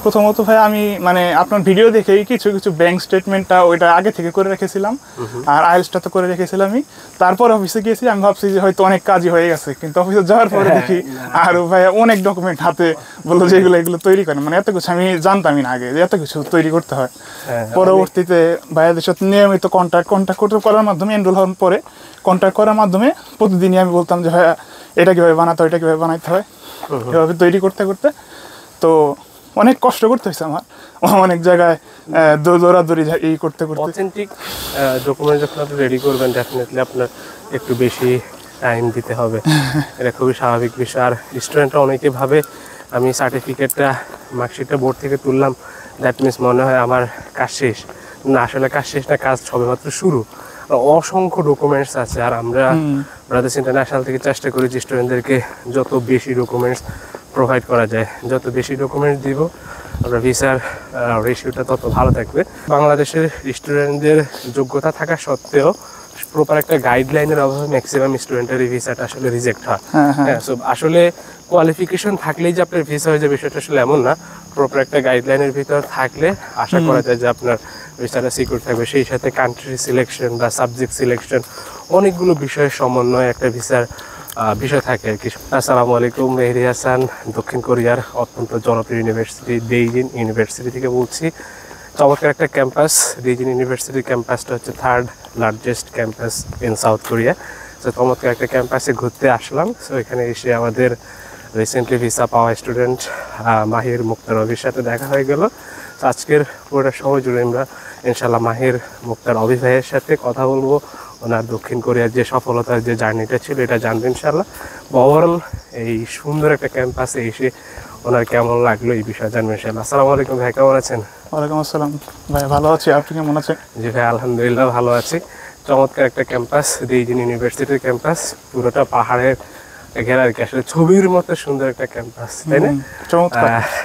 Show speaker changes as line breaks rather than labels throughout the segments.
প্রথমত ভাই আমি মানে আপনার ভিডিও দেখেই কিছু কিছু ব্যাংক স্টেটমেন্টটা ওইটা আগে থেকে করে রেখেছিলাম, আর আইএলটিএসটা তো করে রেখেছিলামই। তারপর অফিসে গিয়েছি, আমি ভাবছি যে হয়তো অনেক কাজই হয়ে গেছে, কিন্তু অফিসে যাওয়ার পরে দেখি আরো ভাই অনেক ডকুমেন্ট হাতে বললো যে এগুলো তৈরি করেন, মানে এত কিছু আমি জানতামই না আগে যে এত কিছু তৈরি করতে হয়। পরবর্তীতে ভাইয়াদের সাথে নিয়মিত কন্ট্যাক্ট করার মাধ্যমে, এনরোল হওয়ার পরে কন্ট্যাক্ট করার মাধ্যমে প্রতিদিনই আমি বলতাম যে ভাইয়া এটা কীভাবে বানাতে হয়, এটা কীভাবে বানাইতে হয়, এভাবে তৈরি করতে করতে তো অনেক কষ্ট করতে হয়েছে আমার, অনেক জায়গায় দৌড়াদৌড়ি এই করতে করতে।
অথেন্টিক ডকুমেন্ট যখন আপনি রেডি করবেন ডেফিনেটলি আপনার একটু বেশি টাইম দিতে হবে, এটা খুবই স্বাভাবিক বিষয়। আর স্টুডেন্টরা অনেকে ভাবে আমি সার্টিফিকেটটা মার্কশিটটা বোর্ড থেকে তুললাম, দ্যাট মিনস মনে হয় আমার কাজ শেষ। না, আসলে কাজ শেষ না, কাজ সবেমাত্র শুরু। অসংখ্য ডকুমেন্টস আছে, আর আমরা ব্রাদার্স ইন্টারন্যাশনাল থেকে চেষ্টা করি যে স্টুডেন্টদেরকে যত বেশি ডকুমেন্টস প্রোভাইড করা যায়, যত বেশি ডকুমেন্টস দিব আমরা ভিসার রেশিওটা তত ভালো থাকবে। বাংলাদেশের স্টুডেন্টদের যোগ্যতা থাকা সত্ত্বেও প্রপার একটা গাইডলাইনের অভাবে ম্যাক্সিমাম স্টুডেন্টের ভিসাটা আসলে রিজেক্ট হয়। হ্যাঁ, সো আসলে কোয়ালিফিকেশন থাকলেই যে আপনার ভিসা হয়ে যাবে বিষয়টা আসলে এমন না। প্রপার একটা গাইডলাইনের ভিতর থাকলে আশা করা যায় যে আপনার ভিসাটা সিকিউর থাকবে। সেই সাথে কান্ট্রি সিলেকশন বা সাবজেক্ট সিলেকশন, অনেকগুলো বিষয়ের সমন্বয়ে একটা ভিসার বিষয় থাকে আর কি। আসসালামু আলাইকুম, মেহেদি হাসান, দক্ষিণ কোরিয়ার অত্যন্ত জনপ্রিয় ইউনিভার্সিটি দেইজিন ইউনিভার্সিটি থেকে বলছি। চমৎকার একটা ক্যাম্পাস, দেইজিন ইউনিভার্সিটির ক্যাম্পাসটা হচ্ছে 3rd largest campus in south Korea. তো চমৎকার একটা ক্যাম্পাসে ঘুরতে আসলাম। সো এখানে এসে আমাদের রিসেন্টলি ভিসা পাওয়া স্টুডেন্ট মাহির মুক্তার অভির সাথে দেখা হয়ে গেল। তো আজকের পুরোটা সময় জুড়ে আমরা ইনশাল্লাহ মাহির মুক্তার অভি ভাইয়ের সাথে কথা বলবো, ওনার দক্ষিণ কোরিয়ার যে সফলতার যে জার্নিটা ছিল এটা জানবো ইনশাল্লাহ। ওভারঅল এই সুন্দর একটা ক্যাম্পাসে এসে ওনার কেমন লাগলো এই বিষয়ে জানবো ইনশাল্লাহ। আসসালামু আলাইকুম ভাই, কেমন আছেন?
ওয়ালাইকুম আসসালাম ভাই, ভালো আছি, আপনি কেমন আছেন?
জি ভাই, আলহামদুলিল্লাহ ভালো আছি। চমৎকার একটা ক্যাম্পাস, দেইজিন ইউনিভার্সিটির ক্যাম্পাস, পুরোটা পাহাড়ের ঘেরা আর কি, আসলে ছবির মতো সুন্দর একটা ক্যাম্পাস, তাই না?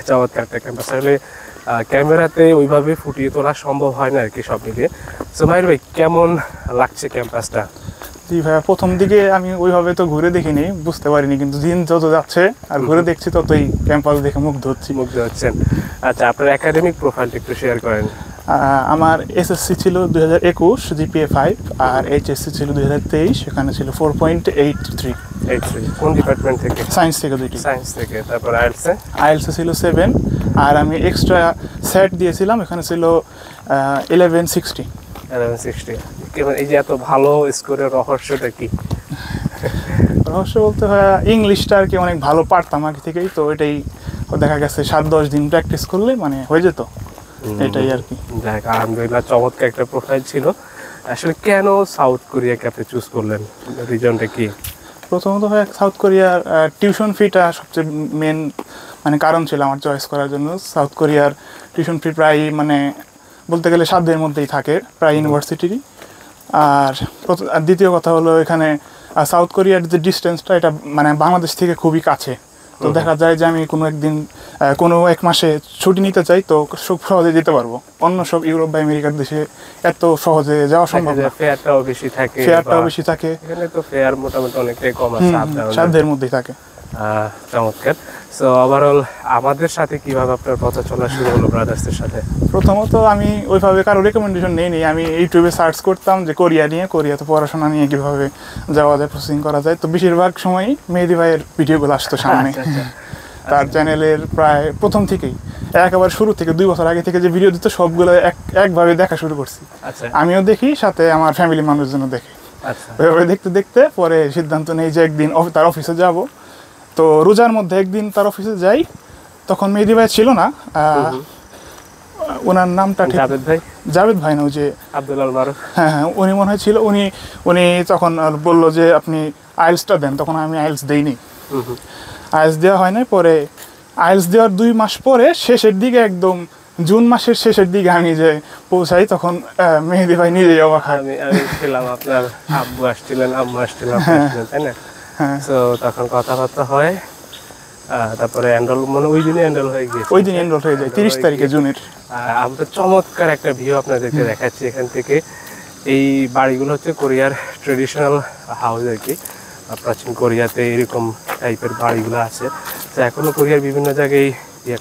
চমৎকার একটা ক্যাম্পাস। আসলে ক্যামেরাতে ওইভাবে ফুটিয়ে তোলা সম্ভব হয় না আর কি সব মিলিয়ে। সো মাহির ভাই, কেমন লাগছে ক্যাম্পাসটা?
জি ভাইয়া, প্রথম দিকে আমি ওইভাবে তো ঘুরে দেখিনি, বুঝতে পারিনি, কিন্তু দিন যত যাচ্ছে আর ঘুরে দেখছি ততই ক্যাম্পাস দেখে মুগ্ধ
হচ্ছেন। আচ্ছা, আপনার একাডেমিক প্রোফাইলটা একটু শেয়ার করেন।
আমার এসএসসি ছিল 2021 জিপিএ 5, আর এইচএসসি ছিল 2023, সেখানে ছিল 4.83।
কোন ডিপার্টমেন্ট থেকে?
সায়েন্স থেকে, দুইটি
সায়েন্স থেকে। তারপর
আইএলটিএস ছিল 7, আর আমি এক্সট্রা সেট দিয়েছিলাম, এখানে ছিল 1160।
এই যে এত ভালো স্কোরের রহস্যটা কি?
রহস্য বলতে হয় ইংলিশটা আর কি অনেক ভালো পারতাম আগে থেকেই, তো এটাই দেখা গেছে 7-10 দিন প্র্যাকটিস করলে মানে হয়ে যেত, এটাই আর কি।
যাক, আলহামদুলিল্লাহ, চমৎকার একটা প্রোফাইল ছিল। আসলে কেন সাউথ কোরিয়াকে আপনি চুজ করলেন, রিজনটা কি?
প্রথমত হয় সাউথ কোরিয়ার টিউশন ফিটা সবচেয়ে মেন মানে কারণ ছিল আমার চয়েস করার জন্য। সাউথ কোরিয়ার টিউশন ফি প্রায় মানে বলতে গেলে 7 দিনের মধ্যেই থাকে প্রায় ইউনিভার্সিটিরই। আর দ্বিতীয় কথা হলো এখানে সাউথ কোরিয়ার যে ডিস্টেন্সটা এটা মানে বাংলাদেশ থেকে খুবই কাছে, তো দেখা যায় যে আমি কোনো এক মাসে ছুটি নিতে চাই তো খুব সহজে যেতে পারবো। অন্য সব ইউরোপ বা আমেরিকার দেশে এত সহজে যাওয়া সম্ভব না,
ফেয়ারটাও বেশি থাকে। এখানে তো ফেয়ার মোটামুটি অনেকটাই কম আছে,
7 দিনের মধ্যেই থাকে।
চমৎকার। সো ওভারঅল আমাদের সাথে কিভাবে আপনার কথা চলা শুরু হলো ব্রাদার্সের সাথে?
প্রথমত আমি ওইভাবে কারো রেকমেন্ডেশন নেইনি, আমি ইউটিউবে সার্চ করতাম যে কোরিয়াতে পড়াশোনা নিয়ে কীভাবে যাওয়া যায়, প্রসেসিং করা যায়। তো বেশিরভাগ সময়ই মেহেদি ভাইয়ের ভিডিওগুলো আসতো সামনে। তার চ্যানেলের প্রায় প্রথম থেকেই একেবারে শুরু থেকে 2 বছর আগে থেকে যে ভিডিও দিত সবগুলো একভাবে দেখা শুরু করছি। আমিও দেখি, সাথে আমার ফ্যামিলি মানুষজনও দেখে। ওইভাবে দেখতে দেখতে পরে সিদ্ধান্ত নেই যে একদিন তার অফিসে যাব। তো রোজার মধ্যে একদিন তার অফিসে যাই, তখন মেহেদি ভাই ছিল না, ওনার নামটা জাভেদ ভাই না, ওই যে হ্যাঁ, উনি মনে হয় ছিল। উনি তখন বললো যে আপনি আইএলটিএসটা দেন, তখন আমি আইএলটিএস দেইনি, আইএলটিএস দেওয়া হয় না। পরে আইএলটিএস দেওয়ার 2 মাস পরে শেষের দিকে, একদম জুন মাসের শেষের দিকে আমি যে পৌঁছাই, তখন মেহেদি ভাই নিজেই অবাক হয়।
আমি ছিলাম, আপনার আম্মু আসছিলেন, তাই না? তো তখন কথাবার্তা হয়, তারপরে ওই দিনই এনরোল হয়ে গিয়েছে।
ওই দিন এনরোল হয়ে যায় 30 তারিখে জুনের।
আমরা চমৎকার একটা ভিউ আপনাদেরকে দেখাচ্ছি এখান থেকে। এই বাড়িগুলো হচ্ছে কোরিয়ার ট্রেডিশনাল হাউস আর কি, প্রাচীন কোরিয়াতে এরকম টাইপের বাড়িগুলো আছে। তো এখনো কোরিয়ার বিভিন্ন জায়গায়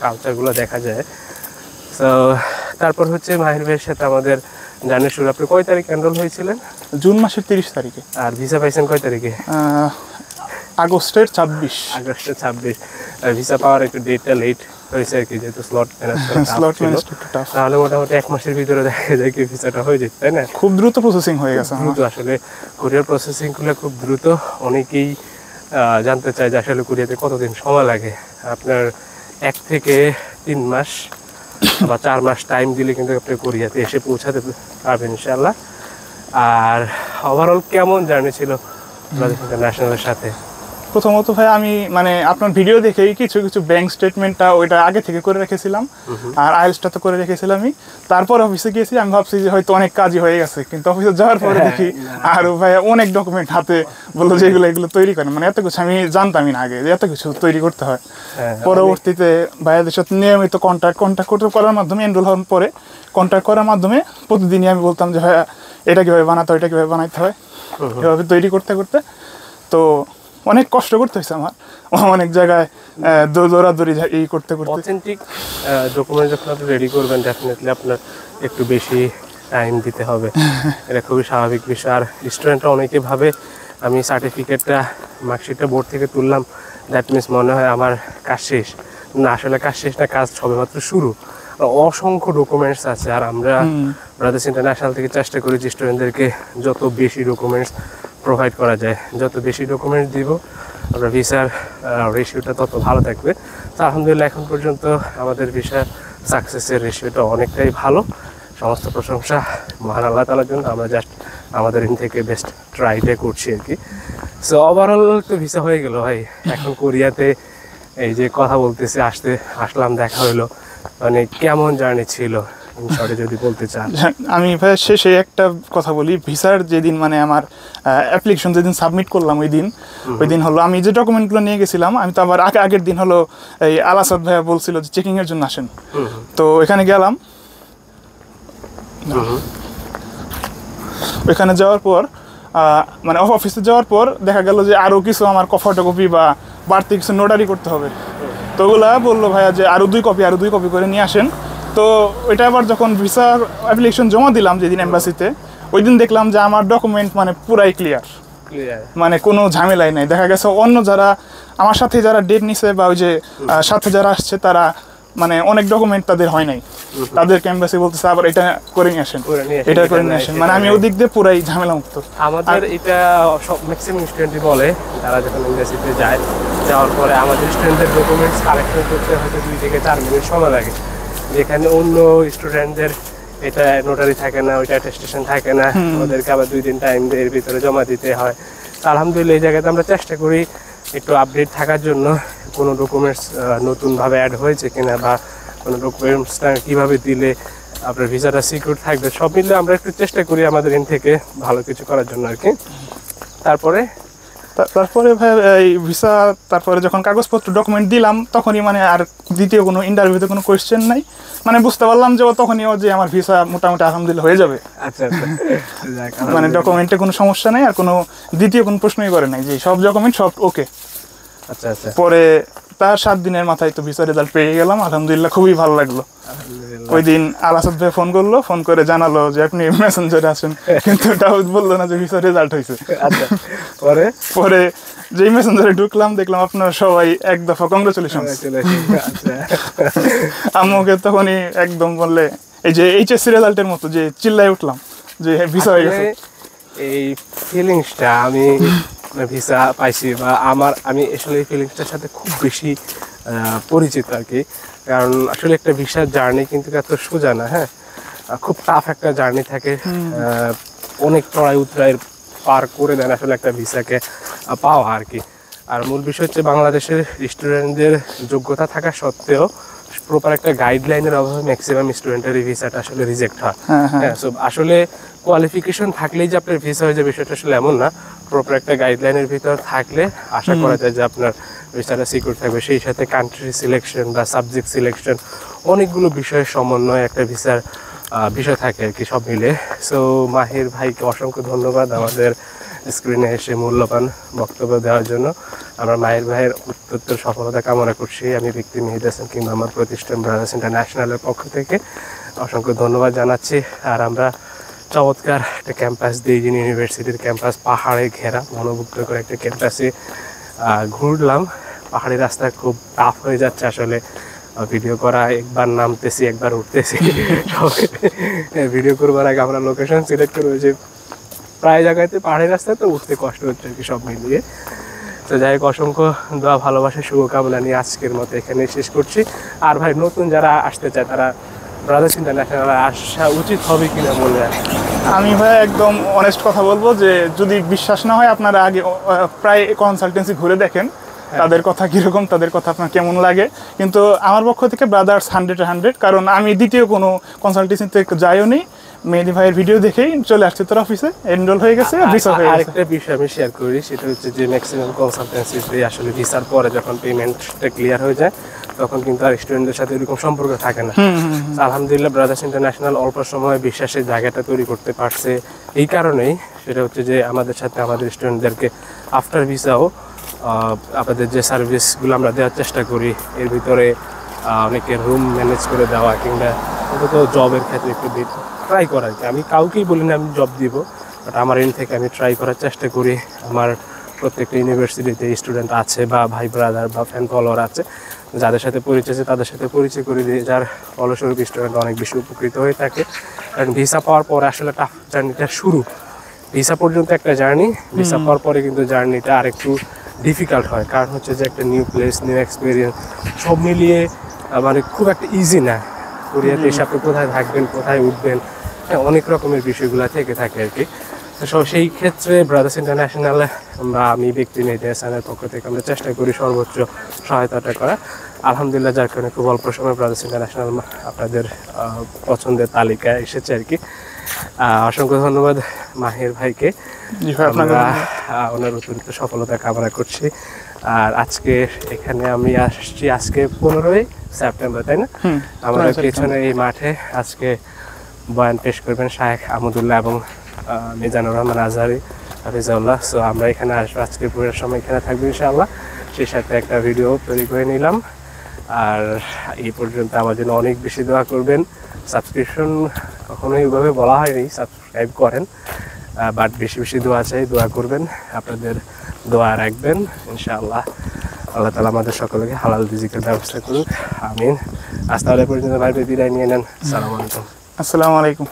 কালচারগুলো দেখা যায়। তো তারপর হচ্ছে মাহির ভাইয়ের সাথে আমাদের জার্নি শুরু। আপনি কয় তারিখ এনরোল হয়েছিলেন?
জুন মাসের 30 তারিখে।
আর ভিসা পাইছেন কয় তারিখে?
আগস্টের 26।
আগস্টের 26। ভিসা পাওয়ার একটু ডেটটা লেট হয়েছে আর কি, যেহেতু স্লট তাহলে মোটামুটি 1 মাসের ভিতরে দেখা যায় কি ভিসাটা হয়ে যেত, তাই না?
খুব দ্রুত প্রসেসিং হয়ে গেছে।
দ্রুত আসলে কুরিয়ার প্রসেসিং গুলো খুব দ্রুত। অনেকেই জানতে চায় যে আসলে কুরিয়াতে কতদিন সময় লাগে। আপনার 1 থেকে 3 মাস বা 4 মাস টাইম দিলে কিন্তু আপনি কোরিয়াতে এসে পৌঁছাতে পারবেন ইনশাআল্লাহ। আর ওভারঅল কেমন জার্নি ছিল ইন্টারন্যাশনালের সাথে?
প্রথমত ভাই আমি মানে আপনার ভিডিও দেখেই কিছু কিছু ব্যাংক স্টেটমেন্টটা ওইটা আগে থেকে করে রেখেছিলাম, আর আইএলসটা তো করে রেখেছিলামই। তারপর অফিসে গিয়েছি, আমি ভাবছি যে হয়তো অনেক কাজই হয়ে গেছে, কিন্তু অফিসে যাওয়ার পরে দেখি আর ভাই অনেক ডকুমেন্ট হাতে বললো যে এগুলো তৈরি করেন। মানে এত কিছু আমি জানতামই না আগে যে এত কিছু তৈরি করতে হয়। পরবর্তীতে ভাইয়াদের সাথে নিয়মিত কন্ট্যাক্ট করার মাধ্যমে, এনরোল হওয়ার পরে কন্ট্যাক্ট করার মাধ্যমে প্রতিদিনই আমি বলতাম যে ভাইয়া এটা কীভাবে বানাতে হয়, এটা কীভাবে বানাইতে হয়, এভাবে তৈরি করতে করতে তো অনেক কষ্ট করতে হয়েছে আমার। অনেক জায়গায় দৌড়াদৌড়ি এই করতে করতে।
অথেন্টিক ডকুমেন্ট যখন আপনি রেডি করবেন, ডেফিনেটলি আপনার একটু বেশি টাইম দিতে হবে। এটা খুবই স্বাভাবিক বিষয়। আর স্টুডেন্টরা অনেকে ভাবে আমি সার্টিফিকেটটা মার্কশিটটা বোর্ড থেকে তুললাম, দ্যাট মিনস মনে হয় আমার কাজ শেষ। না, আসলে কাজ শেষ না, কাজ সবেমাত্র শুরু। অসংখ্য ডকুমেন্টস আছে। আর আমরা ব্রাদার্স ইন্টারন্যাশনাল থেকে চেষ্টা করি যে স্টুডেন্টদেরকে যত বেশি ডকুমেন্টস প্রোভাইড করা যায়, যত বেশি ডকুমেন্টস দিব আমরা ভিসার রেশিওটা তত ভালো থাকবে। তো আলহামদুলিল্লাহ এখন পর্যন্ত আমাদের ভিসার সাকসেসের রেশিওটা অনেকটাই ভালো। সমস্ত প্রশংসা মহান আল্লাহ তাআলার জন্য। আমরা জাস্ট আমাদের ইন থেকে বেস্ট ট্রাইটা করছি আর কি। সো ওভারঅল তো ভিসা হয়ে গেল ভাই। এখন কোরিয়াতে এই যে কথা বলতেছি, আসলাম, দেখা হইলো, মানে কেমন জার্নি ছিল শর্টে যদি বলতে চান?
আমি ভাই শেষে একটা কথা বলি। ভিসার যেদিন মানে আমার অ্যাপ্লিকেশন যেদিন সাবমিট করলাম ওই দিন হলো আমি যে ডকুমেন্টগুলো নিয়ে গেছিলাম, আমি তো আবার আগের দিন হলো এই আলাসাদ ভাইয়া বলছিল যে চেকিংয়ের জন্য আসেন। তো এখানে গেলাম, ওইখানে যাওয়ার পর মানে অফিসে যাওয়ার পর দেখা গেল যে আরও কিছু আমার ফটোকপি বা বাড়তি কিছু নোটারি করতে হবে। তো ওগুলা বললো ভাইয়া যে আরও 2 কপি করে নিয়ে আসেন। তো ওইটা আবার যখন ভিসার অ্যাপ্লিকেশন জমা দিলাম যেদিন এম্বাসিতে, ওই দিন দেখলাম যে আমার ডকুমেন্ট মানে পুরাই ক্লিয়ার, মানে কোনো ঝামেলাই নাই। দেখা গেছে অন্য যারা আমার সাথে যারা ডেট নিছে বা ওই যে সাথে যারা আসছে তারা মানে অনেক ডকুমেন্ট তাদের হয় নাই, তাদেরকে এমবাসি বলতেছে আবার এটা করে নিয়ে আসেন, এটা করে নিয়ে আসেন। মানে আমি ওদিক দিয়ে পুরাই ঝামেলা মুক্ত।
আমাদের এটা সব ম্যাক্সিমাম স্টুডেন্টই বলে, তারা যখন এমবাসিতে যাওয়ার পরে আমাদের স্টুডেন্টদের ডকুমেন্টস কালেকশন করতে হয়তো 2 থেকে 4 মিনিট সময় লাগে, যেখানে অন্য স্টুডেন্টদের এটা নোটারি থাকে না, ওইটা অ্যাটেস্টেশন থাকে না, ওদেরকে আবার 2 দিন টাইম এর ভিতরে জমা দিতে হয়। আলহামদুলিল্লাহ এই জায়গাতে আমরা চেষ্টা করি একটু আপডেট থাকার জন্য, কোনো ডকুমেন্টস নতুনভাবে অ্যাড হয়েছে কিনা বা কোনো ডকুমেন্টসটা কীভাবে দিলে আপনার ভিসাটা সিকিউর থাকবে, সব মিলে আমরা একটু চেষ্টা করি আমাদের এন থেকে ভালো কিছু করার জন্য আর কি। তারপরে
ভাই এই ভিসা তারপরে যখন কাগজপত্র ডকুমেন্ট দিলাম তখনই মানে আর দ্বিতীয় কোনো ইন্টারভিউতে কোনো কোয়েশ্চেন নাই, মানে বুঝতে পারলাম যে তখনই যে আমার ভিসা মোটামুটি আলহামদুলিল্লাহ হয়ে যাবে।
আচ্ছা
মানে ডকুমেন্টে কোনো সমস্যা নাই, আর কোনো দ্বিতীয় কোনো প্রশ্নই করে নাই, যে সব ডকুমেন্ট সব ওকে।
আচ্ছা
পরে তার 7 দিনের মাথায় তো ভিসা রেজাল্ট পেয়ে গেলাম, আলহামদুলিল্লাহ খুবই ভালো লাগলো। ওই দিন আলাসাদ ভাই ফোন করে জানালো যে আপনি মেসেঞ্জারে আছেন, কিন্তু ওটাও বললো না যে ভিসা রেজাল্ট হয়েছে।
আচ্ছা
পরে যেই মেসেঞ্জারে ঢুকলাম দেখলাম আপনারা সবাই এক দফা কংগ্রেচুলেশন। আম্মুকে তখনই একদম বললে এই যে এইচএসসি রেজাল্টের মতো যে চিল্লাই উঠলাম যে ভিসা হয়ে গেছে।
এই ফিলিংসটা আমি ভিসা পাইছি বা আমি আসলে এই ফিলিংসটার সাথে খুব বেশি পরিচিত আর কি, কারণ আসলে একটা ভিসার জার্নি কিন্তু এত সোজা না। হ্যাঁ, খুব টাফ একটা জার্নি থাকে, অনেক চড়াই উতরাই পার করে দেন আসলে একটা ভিসাকে পাওয়া আর কি। আর মূল বিষয় হচ্ছে বাংলাদেশের স্টুডেন্টদের যোগ্যতা থাকা সত্ত্বেও প্রপার একটা গাইডলাইনের অভাবে ম্যাক্সিমাম স্টুডেন্টের ভিসাটা আসলে রিজেক্ট হয়। হ্যাঁ, সো আসলে কোয়ালিফিকেশন থাকলেই যে আপনার ভিসা হয়ে যাবে বিষয়টা আসলে এমন না। প্রপার একটা গাইডলাইনের ভিতর থাকলে আশা করা যায় যে আপনার ভিসাটা সিকিউর থাকবে। সেই সাথে কান্ট্রি সিলেকশন বা সাবজেক্ট সিলেকশন অনেকগুলো বিষয়ের সমন্বয় একটা ভিসার বিষয় থাকে আর কি, সব মিলে। সো মাহির ভাইকে অসংখ্য ধন্যবাদ আমাদের স্ক্রিনে এসে মূল্যবান বক্তব্য দেওয়ার জন্য। আমরা মাহির ভাইয়ের উত্তর সফলতা কামনা করছি। আমি ব্যক্তি মেহেদী হাসান কিংবা আমার প্রতিষ্ঠান ব্রাদার্স ইন্টারন্যাশনালের পক্ষ থেকে অসংখ্য ধন্যবাদ জানাচ্ছি। আর আমরা চমৎকার একটা ক্যাম্পাস, দিজিন ইউনিভার্সিটির ক্যাম্পাস, পাহাড়ে ঘেরা মনোমুগ্ধকর একটা ক্যাম্পাসে ঘুরলাম। পাহাড়ি রাস্তা খুব টাফ হয়ে যাচ্ছে আসলে ভিডিও করা, একবার নামতেছি একবার উঠতেছি। ভিডিও করবার আগে আমরা লোকেশন সিলেক্ট করে যে প্রায় জায়গাতে পাহাড়ি রাস্তায় তো উঠতে কষ্ট হচ্ছে আর কি, সব মিলিয়ে। তো যাই হোক, অসংখ্য দোয়া ভালোবাসা শুভকামনা নিয়ে আজকের মতো এখানে শেষ করছি। আর ভাই, নতুন যারা আসতে চায় তারা ব্রাদার্স ইন্টারন্যাশনাল আসা উচিত হবে কিনা বলবেন?
আমি ভাই একদম অনেস্ট কথা বলবো যে যদি বিশ্বাস না হয় আপনারা আগে প্রায় কনসালটেন্সি ঘুরে দেখেন তাদের কথা কিরকম, তাদের কথা আপনার কেমন লাগে। কিন্তু আমার পক্ষ থেকে ব্রাদার্স 100 কারণ আমি দ্বিতীয় কোনো কনসালটেন্সিতে যাইও নি, মেহেদী ভাইয়ের ভিডিও দেখেই চলে আসছে তোর অফিসে, এনরোল হয়ে গেছে, ভিসা হয়ে গেছে।
আরেকটা বিষয় আমি শেয়ার করি, সেটা হচ্ছে যে ম্যাক্সিমাম কনসালটেন্সিতে আসলে ভিসার পরে যখন পেমেন্টটা ক্লিয়ার হয়ে যায় তখন কিন্তু আর স্টুডেন্টদের সাথে এরকম সম্পর্ক থাকে না। আলহামদুলিল্লাহ ব্রাদার্স ইন্টারন্যাশনাল অল্প সময়ে বিশ্বাসের জায়গাটা তৈরি করতে পারছে। এই কারণেই সেটা হচ্ছে যে আমাদের সাথে আমাদের স্টুডেন্টদেরকে আফটার ভিসাও আমাদের যে সার্ভিসগুলো আমরা দেওয়ার চেষ্টা করি, এর ভিতরে অনেকে রুম ম্যানেজ করে দেওয়া কিংবা অন্তত জবের ক্ষেত্রে একটু ট্রাই করা। আমি কাউকেই বলি না আমি জব দিব, বাট আমার এন্ড থেকে আমি ট্রাই করার চেষ্টা করি। আমার প্রত্যেকটা ইউনিভার্সিটিতে স্টুডেন্ট আছে বা ভাই ব্রাদার বা ফ্যান ফলোয়ার আছে, যাদের সাথে পরিচয় আছে তাদের সাথে পরিচয় করে দিই, যার ফলস্বরূপ স্টুডেন্ট অনেক বেশি উপকৃত হয়ে থাকে। কারণ ভিসা পাওয়ার পরে আসলে টাফ জার্নিটা শুরু। ভিসা পর্যন্ত একটা জার্নি, ভিসা পাওয়ার পরে কিন্তু জার্নিটা আরেকটু ডিফিকাল্ট হয়। কারণ হচ্ছে যে একটা নিউ প্লেস, নিউ এক্সপিরিয়েন্স, সব মিলিয়ে মানে খুব একটা ইজি না। কোরিয়াতে এসে আপনি কোথায় থাকবেন, কোথায় উঠবেন, অনেক রকমের বিষয়গুলো থেকে থাকে আর কি। তো সেই ক্ষেত্রে ব্রাদার্স ইন্টারন্যাশনাল বা আমি ব্যক্তি মেহেদী হাসানের পক্ষ থেকে আমরা চেষ্টা করি সর্বোচ্চ সহায়তাটা করা। আলহামদুলিল্লাহ, যার কারণে খুব অল্প সময় ব্রাদার্স ইন্টারন্যাশনাল আপনাদের পছন্দের তালিকায় এসেছে আর কি। অসংখ্য ধন্যবাদ মাহির ভাইকে, আমরা ওনার অতিরিক্ত সফলতা কামনা করছি। আর আজকে এখানে আমি আসছি আজকে 15ই সেপ্টেম্বর, তাই না? আমাদের পেছনে এই মাঠে আজকে বয়ান পেশ করবেন শায়েখ আহমদুল্লাহ এবং মিজানুর রহমান আজহারি হাফিজাউল্লাহ। সো আমরা এখানে আসবো, আজকে পুরো সময় এখানে থাকবো ইনশাআল্লাহ। সেই সাথে একটা ভিডিও তৈরি করে নিলাম। আর এই পর্যন্ত আমার জন্য অনেক বেশি দোয়া করবেন। সাবস্ক্রিপশন কখনোই ওইভাবে বলা হয়নি, সাবস্ক্রাইব করেন, বাট বেশি বেশি দোয়া চাই, দোয়া করবেন, আপনাদের দোয়া রাখবেন ইনশাআল্লাহ। আল্লাহ তাআলা আমাদের সকলকে হালাল রিজিকের ব্যবস্থা করুক, আমিন। আজ তাহলে পর্যন্ত ভাই বিদায় নিয়ে নেন। আসসালামু আলাইকুম।
আসসালামু আলাইকুম।